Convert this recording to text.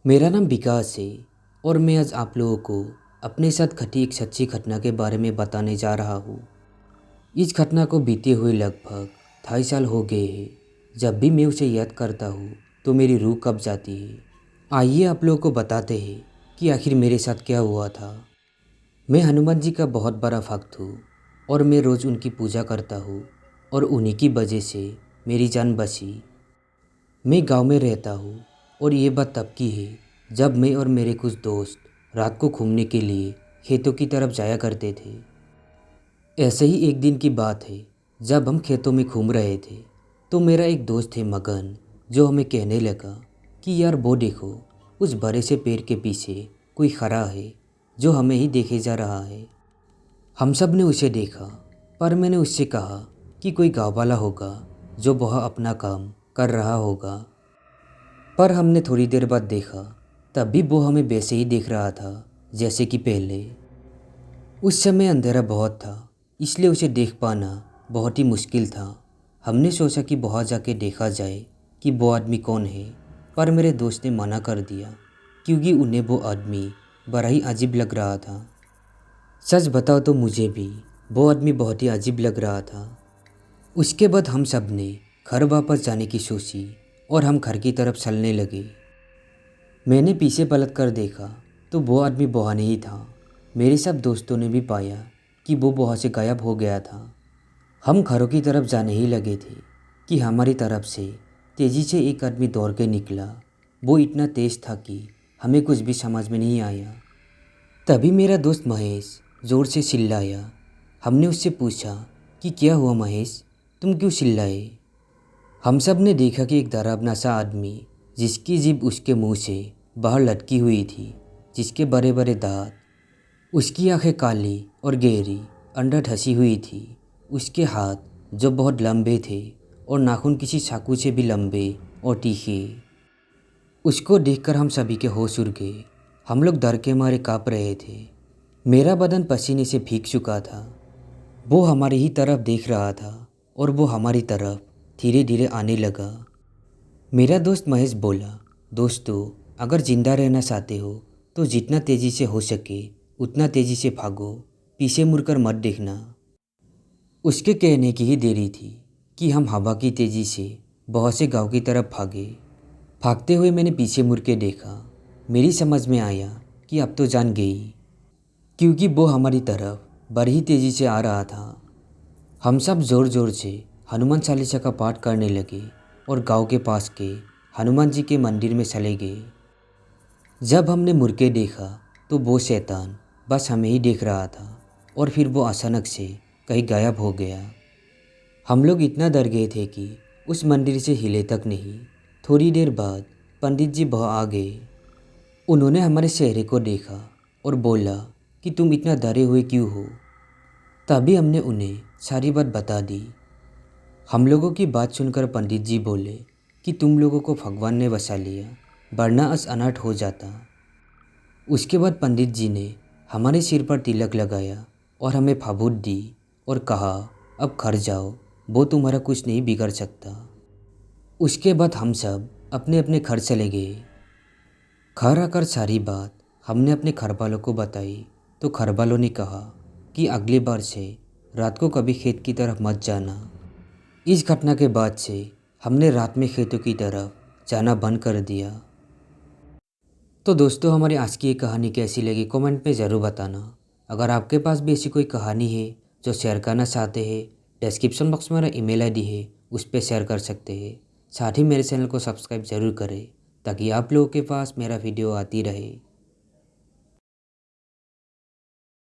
मेरा नाम विकास है और मैं आज आप लोगों को अपने साथ घटी एक सच्ची घटना के बारे में बताने जा रहा हूँ। इस घटना को बीते हुए लगभग 2.5 साल हो गए हैं। जब भी मैं उसे याद करता हूँ तो मेरी रूह कँप जाती है। आइए आप लोगों को बताते हैं कि आखिर मेरे साथ क्या हुआ था। मैं हनुमान जी का बहुत बड़ा भक्त हूँ और मैं रोज़ उनकी पूजा करता हूँ और उन्हीं की वजह से मेरी जान बची। मैं गांव में रहता हूँ और ये बात तब की है जब मैं और मेरे कुछ दोस्त रात को घूमने के लिए खेतों की तरफ जाया करते थे। ऐसे ही एक दिन की बात है, जब हम खेतों में घूम रहे थे तो मेरा एक दोस्त है मगन, जो हमें कहने लगा कि यार वो देखो, उस बड़े से पेड़ के पीछे कोई खड़ा है जो हमें ही देखे जा रहा है। हम सब ने उसे देखा, पर मैंने उससे कहा कि कोई गाँव वाला होगा जो वह अपना काम कर रहा होगा। पर हमने थोड़ी देर बाद देखा, तब भी वो हमें वैसे ही देख रहा था जैसे कि पहले। उस समय अंधेरा बहुत था, इसलिए उसे देख पाना बहुत ही मुश्किल था। हमने सोचा कि वहाँ जाके देखा जाए कि वो आदमी कौन है, पर मेरे दोस्त ने मना कर दिया क्योंकि उन्हें वो आदमी बड़ा ही अजीब लग रहा था। सच बताओ तो मुझे भी वो आदमी बहुत ही अजीब लग रहा था। उसके बाद हम सब ने घर वापस जाने की सोची और हम घर की तरफ चलने लगे। मैंने पीछे पलट कर देखा तो वो आदमी वहाँ नहीं था। मेरे सब दोस्तों ने भी पाया कि वो वहाँ से गायब हो गया था। हम घरों की तरफ जाने ही लगे थे कि हमारी तरफ से तेज़ी से एक आदमी दौड़ के निकला। वो इतना तेज़ था कि हमें कुछ भी समझ में नहीं आया। तभी मेरा दोस्त महेश ज़ोर से चिल्लाया। हमने उससे पूछा कि क्या हुआ महेश, तुम क्यों चिल्लाए? हम सब ने देखा कि एक डरावना सा आदमी, जिसकी जीभ उसके मुंह से बाहर लटकी हुई थी, जिसके बड़े बड़े दांत, उसकी आंखें काली और गहरी अंदर धंसी हुई थी, उसके हाथ जो बहुत लंबे थे और नाखून किसी चाकू से भी लंबे और तीखे। उसको देखकर हम सभी के होश उड़ गए। हम लोग डर के मारे काँप रहे थे। मेरा बदन पसीने से भीग चुका था। वो हमारी ही तरफ देख रहा था और वो हमारी तरफ धीरे धीरे आने लगा। मेरा दोस्त महेश बोला, दोस्तों, अगर ज़िंदा रहना चाहते हो तो जितना तेज़ी से हो सके उतना तेज़ी से भागो, पीछे मुड़कर मत देखना। उसके कहने की ही देरी थी कि हम हवा की तेज़ी से बहुत से गांव की तरफ भागे। भागते हुए मैंने पीछे मुड़ के देखा। मेरी समझ में आया कि अब तो जान गई, क्योंकि वो हमारी तरफ बड़ी ही तेज़ी से आ रहा था। हम सब ज़ोर ज़ोर से हनुमान चालीसा का पाठ करने लगे और गांव के पास के हनुमान जी के मंदिर में चले गए। जब हमने मुड़ के देखा तो वो शैतान बस हमें ही देख रहा था और फिर वो अचानक से कहीं गायब हो गया। हम लोग इतना डर गए थे कि उस मंदिर से हिले तक नहीं। थोड़ी देर बाद पंडित जी वहाँ आ गए। उन्होंने हमारे चेहरे को देखा और बोला कि तुम इतना डरे हुए क्यों हो। तभी हमने उन्हें सारी बात बता दी। हम लोगों की बात सुनकर पंडित जी बोले कि तुम लोगों को भगवान ने बचा लिया, वरना आज अनर्थ हो जाता। उसके बाद पंडित जी ने हमारे सिर पर तिलक लगाया और हमें भाभूत दी और कहा, अब घर जाओ, वो तुम्हारा कुछ नहीं बिगड़ सकता। उसके बाद हम सब अपने अपने घर चले गए। घर आकर सारी बात हमने अपने घर वालों को बताई तो घर वालों ने कहा कि अगली बार से रात को कभी खेत की तरफ मत जाना। इस घटना के बाद से हमने रात में खेतों की तरफ जाना बंद कर दिया। तो दोस्तों, हमारी आज की ये कहानी कैसी लगी कमेंट में ज़रूर बताना। अगर आपके पास भी ऐसी कोई कहानी है जो शेयर करना चाहते हैं, डिस्क्रिप्शन बॉक्स में मेरा ईमेल आईडी है, उस पर शेयर कर सकते हैं। साथ ही मेरे चैनल को सब्सक्राइब ज़रूर करें ताकि आप लोगों के पास मेरा वीडियो आती रहे।